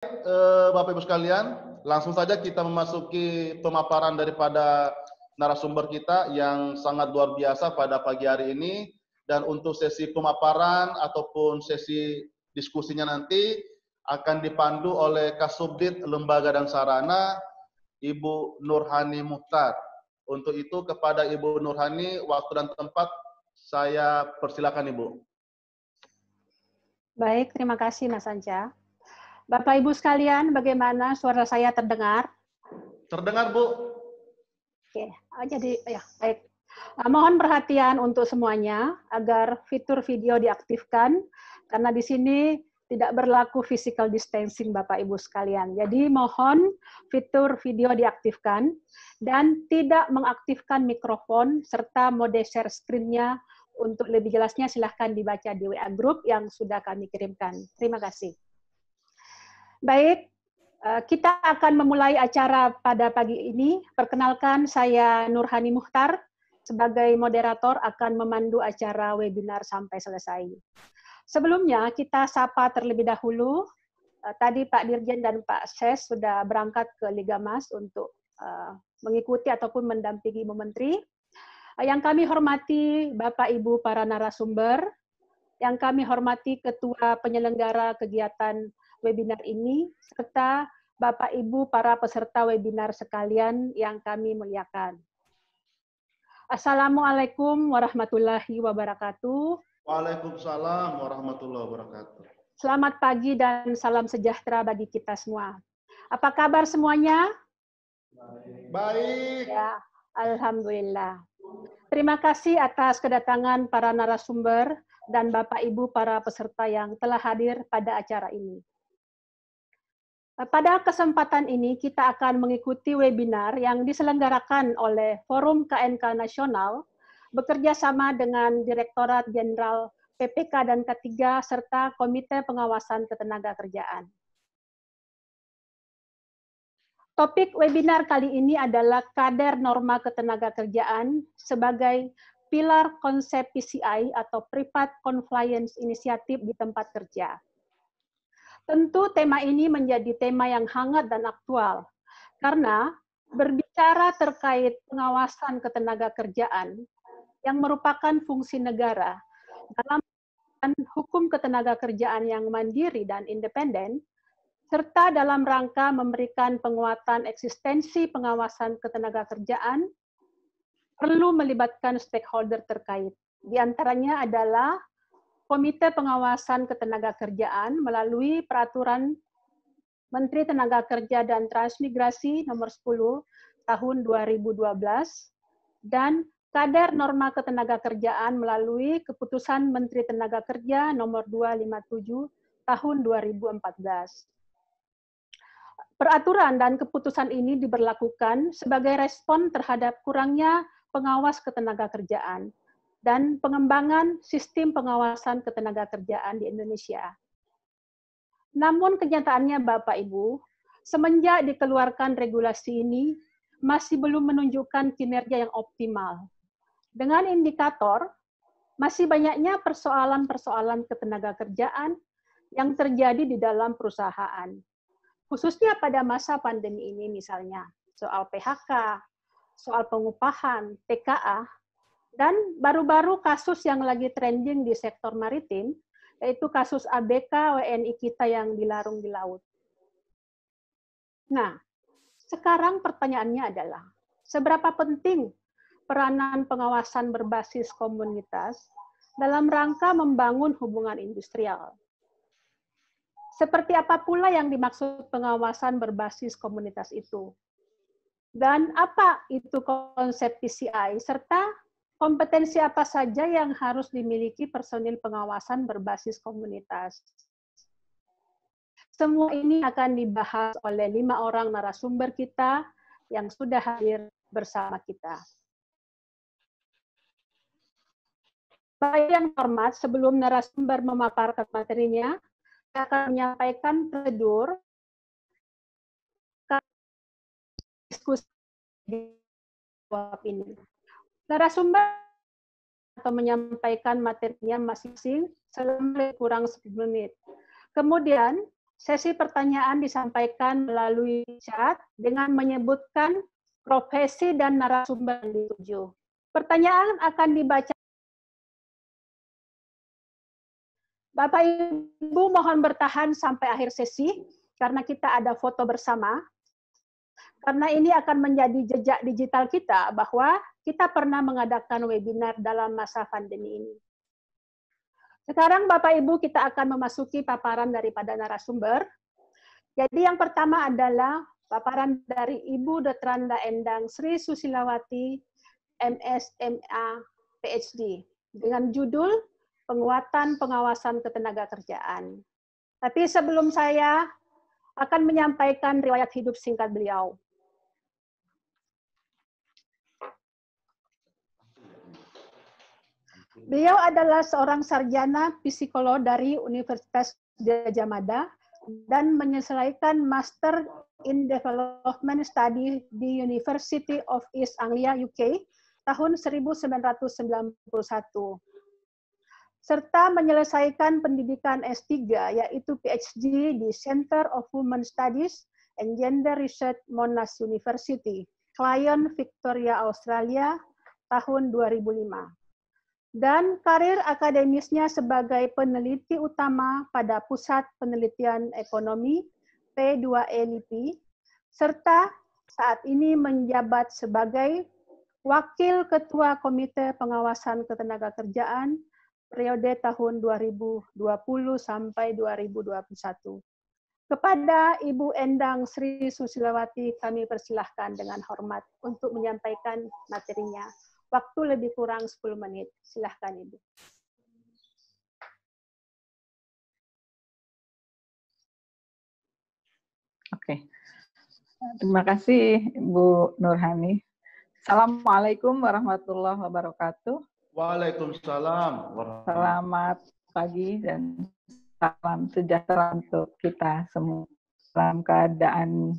Bapak Ibu sekalian, langsung saja kita memasuki pemaparan daripada narasumber kita yang sangat luar biasa pada pagi hari ini. Dan untuk sesi pemaparan ataupun sesi diskusinya nanti akan dipandu oleh Kasubdit Lembaga dan Sarana, Ibu Nurhani Muhtar. Untuk itu kepada Ibu Nurhani, waktu dan tempat saya persilakan Ibu. Baik, terima kasih Mas Anca. Bapak Ibu sekalian, bagaimana suara saya terdengar? Terdengar Bu. Oke, jadi ya baik. Mohon perhatian untuk semuanya agar fitur video diaktifkan karena di sini tidak berlaku physical distancing Bapak Ibu sekalian. Jadi mohon fitur video diaktifkan dan tidak mengaktifkan mikrofon serta mode share screen-nya. Untuk lebih jelasnya silahkan dibaca di WA Group yang sudah kami kirimkan. Terima kasih. Baik, kita akan memulai acara pada pagi ini. Perkenalkan, saya Nurhani Muhtar. Sebagai moderator akan memandu acara webinar sampai selesai. Sebelumnya, kita sapa terlebih dahulu. Tadi Pak Dirjen dan Pak Ses sudah berangkat ke Liga Mas untuk mengikuti ataupun mendampingi Bu Menteri. Yang kami hormati Bapak Ibu para narasumber, yang kami hormati Ketua Penyelenggara kegiatan webinar ini, serta Bapak Ibu para peserta webinar sekalian yang kami muliakan. Assalamualaikum warahmatullahi wabarakatuh. Waalaikumsalam warahmatullahi wabarakatuh. Selamat pagi dan salam sejahtera bagi kita semua. Apa kabar semuanya? Baik. Ya, alhamdulillah. Terima kasih atas kedatangan para narasumber dan Bapak Ibu para peserta yang telah hadir pada acara ini. Pada kesempatan ini kita akan mengikuti webinar yang diselenggarakan oleh Forum KNK Nasional bekerja sama dengan Direktorat Jenderal PPK dan K3 serta Komite Pengawasan Ketenagakerjaan. Topik webinar kali ini adalah Kader Norma Ketenagakerjaan sebagai pilar konsep PCI atau Private Compliance Initiative di tempat kerja. Tentu tema ini menjadi tema yang hangat dan aktual, karena berbicara terkait pengawasan ketenagakerjaan yang merupakan fungsi negara dalam hukum ketenagakerjaan yang mandiri dan independen, serta dalam rangka memberikan penguatan eksistensi pengawasan ketenagakerjaan, perlu melibatkan stakeholder terkait. Di antaranya adalah Komite Pengawasan Ketenagakerjaan melalui Peraturan Menteri Tenaga Kerja dan Transmigrasi Nomor 10 Tahun 2012 dan Kader Norma Ketenagakerjaan melalui Keputusan Menteri Tenaga Kerja Nomor 257 Tahun 2014. Peraturan dan keputusan ini diberlakukan sebagai respon terhadap kurangnya pengawas ketenagakerjaan dan pengembangan sistem pengawasan ketenagakerjaan di Indonesia. Namun kenyataannya Bapak Ibu, semenjak dikeluarkan regulasi ini, masih belum menunjukkan kinerja yang optimal. Dengan indikator, masih banyaknya persoalan-persoalan ketenagakerjaan yang terjadi di dalam perusahaan. Khususnya pada masa pandemi ini misalnya, soal PHK, soal pengupahan, TKA, dan baru-baru kasus yang lagi trending di sektor maritim, yaitu kasus ABK WNI kita yang dilarung di laut. Nah, sekarang pertanyaannya adalah, seberapa penting peranan pengawasan berbasis komunitas dalam rangka membangun hubungan industrial? Seperti apa pula yang dimaksud pengawasan berbasis komunitas itu? Dan apa itu konsep PCI, serta kompetensi apa saja yang harus dimiliki personil pengawasan berbasis komunitas? Semua ini akan dibahas oleh 5 orang narasumber kita yang sudah hadir bersama kita. Baik yang hormat, sebelum narasumber memaparkan materinya, saya akan menyampaikan prosedur diskusi ini. Narasumber atau menyampaikan materinya masing-masing selama kurang 10 menit. Kemudian, Sesi pertanyaan disampaikan melalui chat dengan menyebutkan profesi dan narasumber yang dituju. Pertanyaan akan dibaca. Bapak Ibu mohon bertahan sampai akhir sesi karena kita ada foto bersama. Karena ini akan menjadi jejak digital kita bahwa kita pernah mengadakan webinar dalam masa pandemi ini. Sekarang Bapak Ibu kita akan memasuki paparan daripada narasumber. Jadi yang pertama adalah paparan dari Ibu Dr. Endang Sri Susilawati, MSMA, PhD, dengan judul Penguatan Pengawasan Ketenagakerjaan. Tapi sebelum saya akan menyampaikan riwayat hidup singkat beliau. Beliau adalah seorang sarjana psikolog dari Universitas Gadjah Mada dan menyelesaikan Master in Development Study di University of East Anglia, UK, tahun 1991. Serta menyelesaikan pendidikan S3, yaitu PhD di Center of Women Studies and Gender Research Monash University, Client Victoria, Australia, tahun 2005. Dan karir akademisnya sebagai peneliti utama pada Pusat Penelitian Ekonomi P2E LIPI, serta saat ini menjabat sebagai Wakil Ketua Komite Pengawasan Ketenagakerjaan periode tahun 2020 sampai 2021. Kepada Ibu Endang Sri Susilawati kami persilahkan dengan hormat untuk menyampaikan materinya. Waktu lebih kurang 10 menit. Silahkan, Ibu. Oke. Terima kasih, Bu Nurhani. Assalamualaikum warahmatullahi wabarakatuh. Waalaikumsalam. Selamat pagi dan salam sejahtera untuk kita semua. Dalam keadaan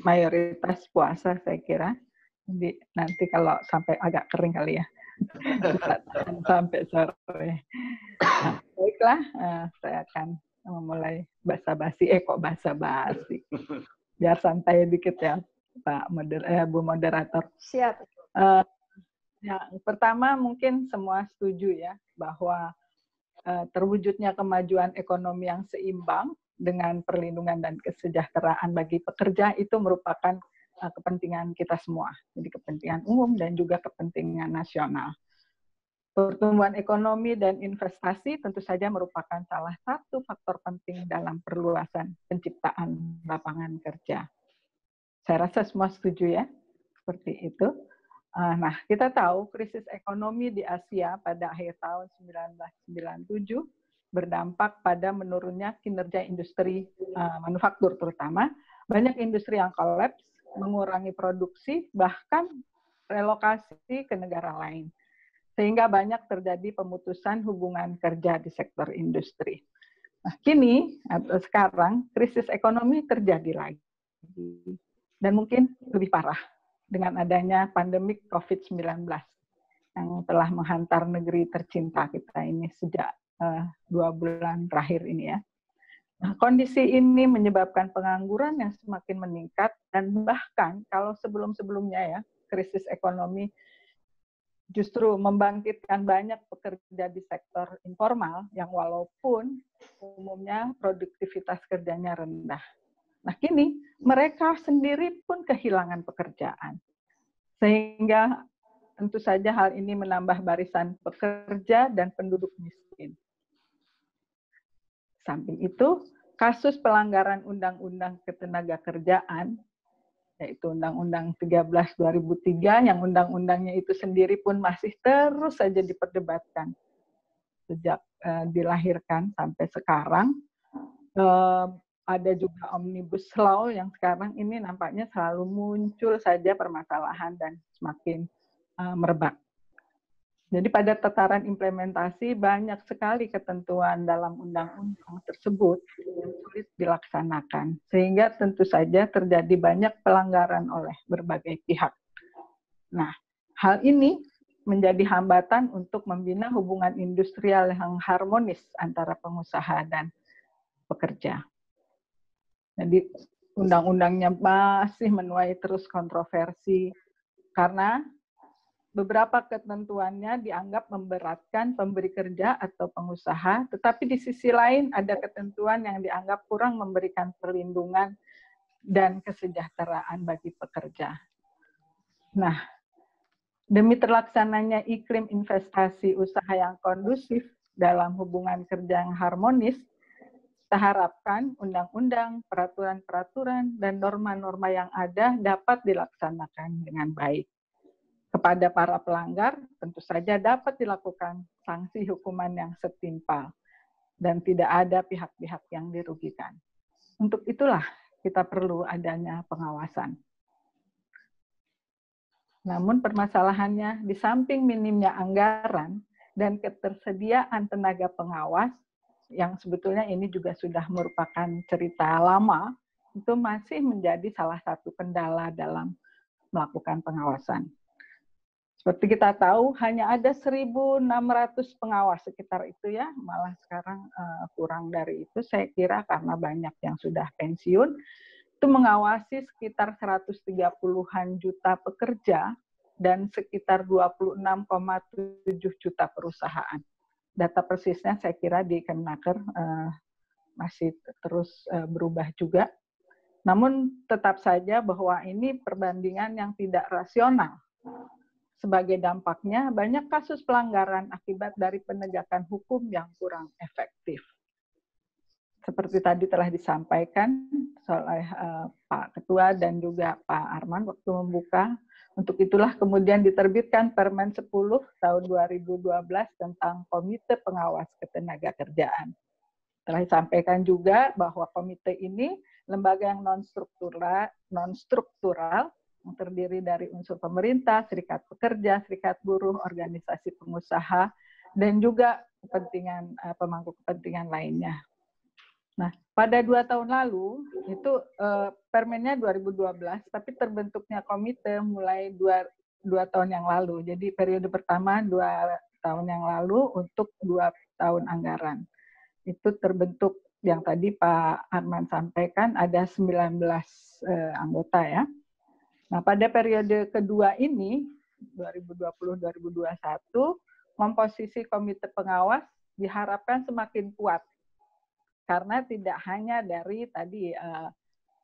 mayoritas puasa, saya kira. Jadi nanti kalau sampai agak kering kali ya, bisa sampai sore. Nah, baiklah, saya akan memulai basa-basi. Kok basa-basi? Biar santai dikit ya, Bu Moderator. Siap. Yang pertama mungkin semua setuju ya bahwa terwujudnya kemajuan ekonomi yang seimbang dengan perlindungan dan kesejahteraan bagi pekerja itu merupakan kepentingan kita semua. Jadi kepentingan umum dan juga kepentingan nasional. Pertumbuhan ekonomi dan investasi tentu saja merupakan salah satu faktor penting dalam perluasan penciptaan lapangan kerja. Saya rasa semua setuju ya, seperti itu. Nah, kita tahu krisis ekonomi di Asia pada akhir tahun 1997 berdampak pada menurunnya kinerja industri manufaktur terutama. Banyak industri yang kolaps, mengurangi produksi, bahkan relokasi ke negara lain. Sehingga banyak terjadi pemutusan hubungan kerja di sektor industri. Nah, kini atau sekarang krisis ekonomi terjadi lagi. Dan mungkin lebih parah dengan adanya pandemik COVID-19 yang telah menghantar negeri tercinta kita ini sejak 2 bulan terakhir ini ya. Nah, kondisi ini menyebabkan pengangguran yang semakin meningkat dan bahkan kalau sebelum-sebelumnya ya, krisis ekonomi justru membangkitkan banyak pekerja di sektor informal yang walaupun umumnya produktivitas kerjanya rendah. Nah, kini mereka sendiri pun kehilangan pekerjaan. Sehingga tentu saja hal ini menambah barisan pekerja dan penduduk miskin. Samping itu, kasus pelanggaran Undang-Undang Ketenagakerjaan, yaitu Undang-Undang 13/2003, yang undang-undangnya itu sendiri pun masih terus saja diperdebatkan sejak dilahirkan sampai sekarang. Ada juga Omnibus Law yang sekarang ini nampaknya selalu muncul saja permasalahan dan semakin merebak. Jadi pada tataran implementasi banyak sekali ketentuan dalam undang-undang tersebut yang sulit dilaksanakan. Sehingga tentu saja terjadi banyak pelanggaran oleh berbagai pihak. Nah, hal ini menjadi hambatan untuk membina hubungan industrial yang harmonis antara pengusaha dan pekerja. Jadi undang-undangnya masih menuai terus kontroversi karena beberapa ketentuannya dianggap memberatkan pemberi kerja atau pengusaha, tetapi di sisi lain ada ketentuan yang dianggap kurang memberikan perlindungan dan kesejahteraan bagi pekerja. Nah, demi terlaksananya iklim investasi usaha yang kondusif dalam hubungan kerja yang harmonis, kita harapkan undang-undang, peraturan-peraturan, dan norma-norma yang ada dapat dilaksanakan dengan baik. Kepada para pelanggar, tentu saja dapat dilakukan sanksi hukuman yang setimpal dan tidak ada pihak-pihak yang dirugikan. Untuk itulah kita perlu adanya pengawasan. Namun permasalahannya, di samping minimnya anggaran dan ketersediaan tenaga pengawas, yang sebetulnya ini juga sudah merupakan cerita lama, itu masih menjadi salah satu kendala dalam melakukan pengawasan. Seperti kita tahu, hanya ada 1.600 pengawas sekitar itu ya, malah sekarang kurang dari itu, saya kira karena banyak yang sudah pensiun, itu mengawasi sekitar 130-an juta pekerja dan sekitar 26,7 juta perusahaan. Data persisnya saya kira di Kemenaker masih terus berubah juga. Namun tetap saja bahwa ini perbandingan yang tidak rasional. Sebagai dampaknya, banyak kasus pelanggaran akibat dari penegakan hukum yang kurang efektif. Seperti tadi telah disampaikan oleh Pak Ketua dan juga Pak Arman waktu membuka, untuk itulah kemudian diterbitkan Permen 10 tahun 2012 tentang Komite Pengawas Ketenagakerjaan. Telah disampaikan juga bahwa komite ini lembaga yang non-struktural, yang terdiri dari unsur pemerintah, serikat pekerja, serikat buruh, organisasi pengusaha, dan juga pemangku kepentingan lainnya. Nah, pada 2 tahun lalu, itu permennya 2012, tapi terbentuknya komite mulai 2 tahun yang lalu. Jadi periode pertama 2 tahun yang lalu untuk 2 tahun anggaran. Itu terbentuk yang tadi Pak Arman sampaikan, ada 19 anggota ya. Nah, pada periode kedua ini, 2020-2021, komposisi komite pengawas diharapkan semakin kuat. Karena tidak hanya dari tadi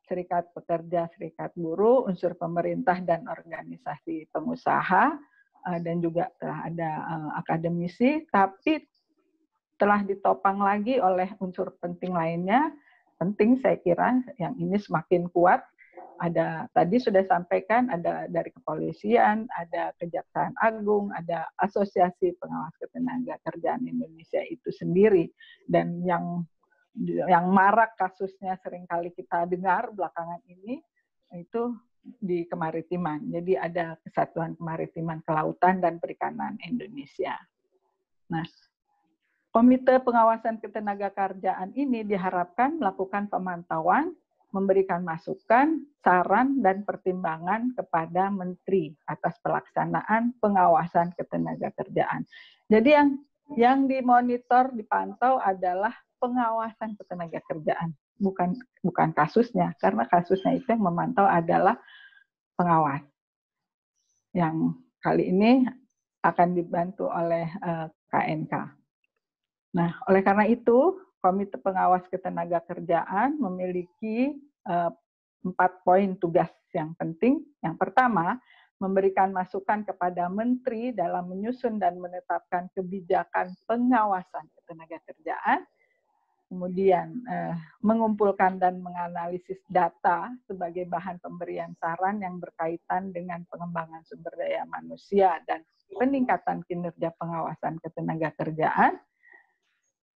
serikat pekerja, serikat buruh, unsur pemerintah dan organisasi pengusaha, dan juga telah ada akademisi, tapi telah ditopang lagi oleh unsur penting lainnya. Penting saya kira yang ini semakin kuat. Ada tadi sudah sampaikan, ada dari kepolisian, ada Kejaksaan Agung, ada Asosiasi Pengawas Ketenagakerjaan Indonesia itu sendiri, dan yang marak kasusnya seringkali kita dengar belakangan ini itu di kemaritiman. Jadi ada Kesatuan Kemaritiman Kelautan dan Perikanan Indonesia. Nah, Komite Pengawasan Ketenagakerjaan ini diharapkan melakukan pemantauan, memberikan masukan, saran, dan pertimbangan kepada Menteri atas pelaksanaan pengawasan ketenagakerjaan. Jadi yang dimonitor, dipantau adalah pengawasan ketenagakerjaan, bukan kasusnya, karena kasusnya itu yang memantau adalah pengawas. Yang kali ini akan dibantu oleh KNK. Nah, oleh karena itu, Komite Pengawas Ketenagakerjaan memiliki 4 poin tugas yang penting. Yang pertama, memberikan masukan kepada Menteri dalam menyusun dan menetapkan kebijakan pengawasan ketenagakerjaan. Kemudian mengumpulkan dan menganalisis data sebagai bahan pemberian saran yang berkaitan dengan pengembangan sumber daya manusia dan peningkatan kinerja pengawasan ketenagakerjaan.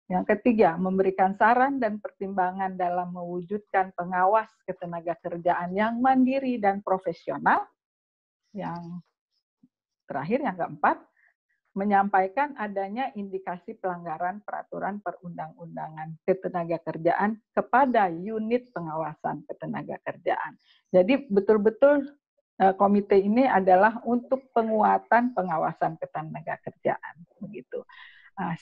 Yang ketiga, memberikan saran dan pertimbangan dalam mewujudkan pengawas ketenagakerjaan yang mandiri dan profesional. Yang terakhir, yang keempat, menyampaikan adanya indikasi pelanggaran peraturan perundang-undangan ketenagakerjaan kepada unit pengawasan ketenagakerjaan. Jadi betul-betul komite ini adalah untuk penguatan pengawasan ketenagakerjaan, begitu.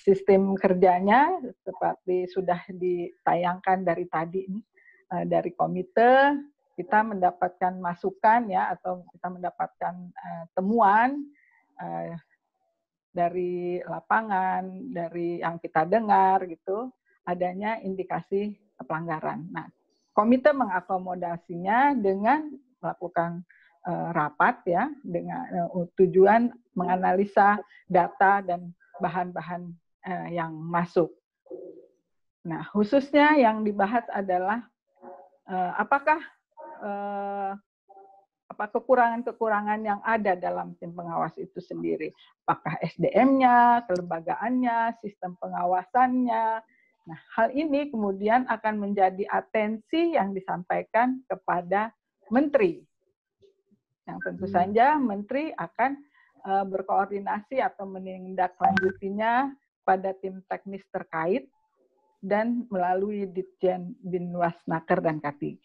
Sistem kerjanya seperti sudah ditayangkan dari tadi ini, dari komite kita mendapatkan masukan ya, atau kita mendapatkan temuan dari lapangan, dari yang kita dengar gitu, adanya indikasi pelanggaran. Nah, komite mengakomodasinya dengan melakukan rapat ya, dengan tujuan menganalisa data dan bahan-bahan yang masuk. Nah, khususnya yang dibahas adalah apakah kekurangan-kekurangan yang ada dalam tim pengawas itu sendiri. Apakah SDM-nya, kelembagaannya, sistem pengawasannya. Nah, hal ini kemudian akan menjadi atensi yang disampaikan kepada menteri. Yang tentu saja menteri akan berkoordinasi atau menindaklanjutinya pada tim teknis terkait dan melalui Ditjen Binwasnaker dan K3.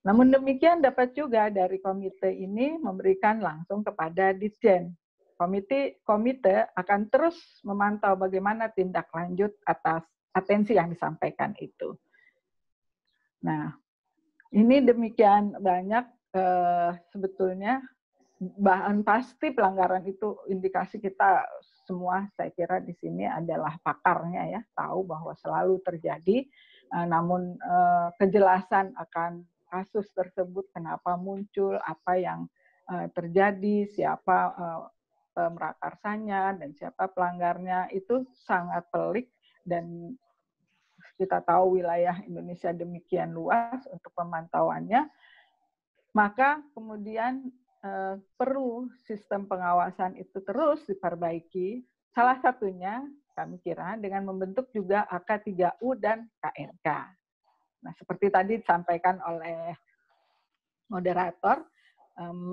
Namun demikian dapat juga dari komite ini memberikan langsung kepada Ditjen. Komite akan terus memantau bagaimana tindak lanjut atas atensi yang disampaikan itu. Nah, ini demikian banyak sebetulnya bahan pasti pelanggaran itu, indikasi kita semua saya kira di sini adalah pakarnya ya, tahu bahwa selalu terjadi, namun kejelasan akan kasus tersebut, kenapa muncul, apa yang terjadi, siapa pemerakarsanya, dan siapa pelanggarnya, itu sangat pelik, dan kita tahu wilayah Indonesia demikian luas untuk pemantauannya, maka kemudian perlu sistem pengawasan itu terus diperbaiki. Salah satunya kami kira dengan membentuk juga AK3U dan KNK. Nah, seperti tadi disampaikan oleh moderator,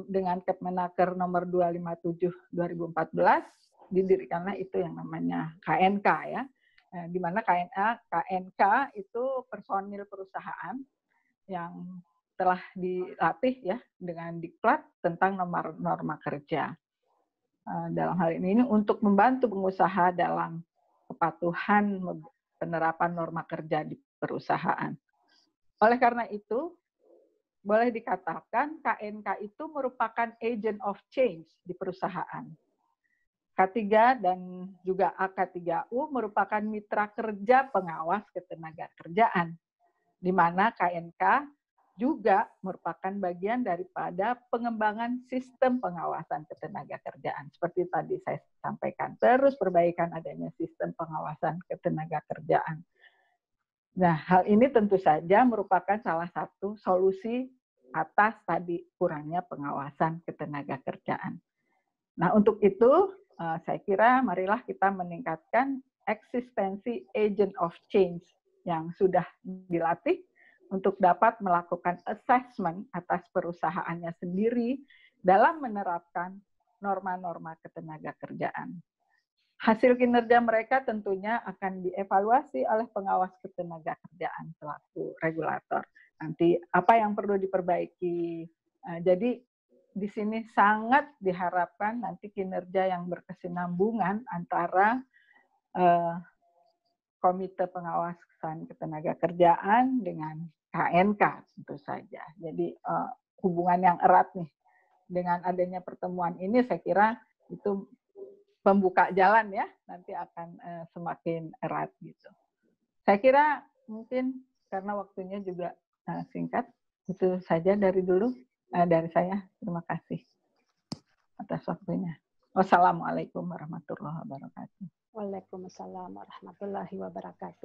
dengan Kepmenaker nomor 257/2014 didirikanlah itu yang namanya KNK ya, di mana KNK itu personil perusahaan yang telah dilatih ya dengan diklat tentang norma kerja. Dalam hal ini untuk membantu pengusaha dalam kepatuhan penerapan norma kerja di perusahaan. Oleh karena itu, boleh dikatakan KNK itu merupakan agent of change di perusahaan. K3 dan juga AK3U merupakan mitra kerja pengawas ketenagakerjaan, di mana KNK juga merupakan bagian daripada pengembangan sistem pengawasan ketenagakerjaan. Seperti tadi saya sampaikan, terus perbaikan adanya sistem pengawasan ketenagakerjaan. Nah, hal ini tentu saja merupakan salah satu solusi atas tadi kurangnya pengawasan ketenagakerjaan. Nah, untuk itu saya kira marilah kita meningkatkan eksistensi agent of change yang sudah dilatih untuk dapat melakukan assessment atas perusahaannya sendiri dalam menerapkan norma-norma ketenagakerjaan. Hasil kinerja mereka tentunya akan dievaluasi oleh pengawas ketenagakerjaan selaku regulator. Nanti apa yang perlu diperbaiki. Jadi di sini sangat diharapkan nanti kinerja yang berkesinambungan antara Komite Pengawasan Ketenagakerjaan dengan KNK tentu saja. Jadi hubungan yang erat nih dengan adanya pertemuan ini, saya kira itu pembuka jalan ya, nanti akan semakin erat gitu. Saya kira mungkin karena waktunya juga singkat, itu saja dari saya. Terima kasih atas waktunya. Wassalamualaikum warahmatullahi wabarakatuh. Waalaikumsalam warahmatullahi wabarakatuh.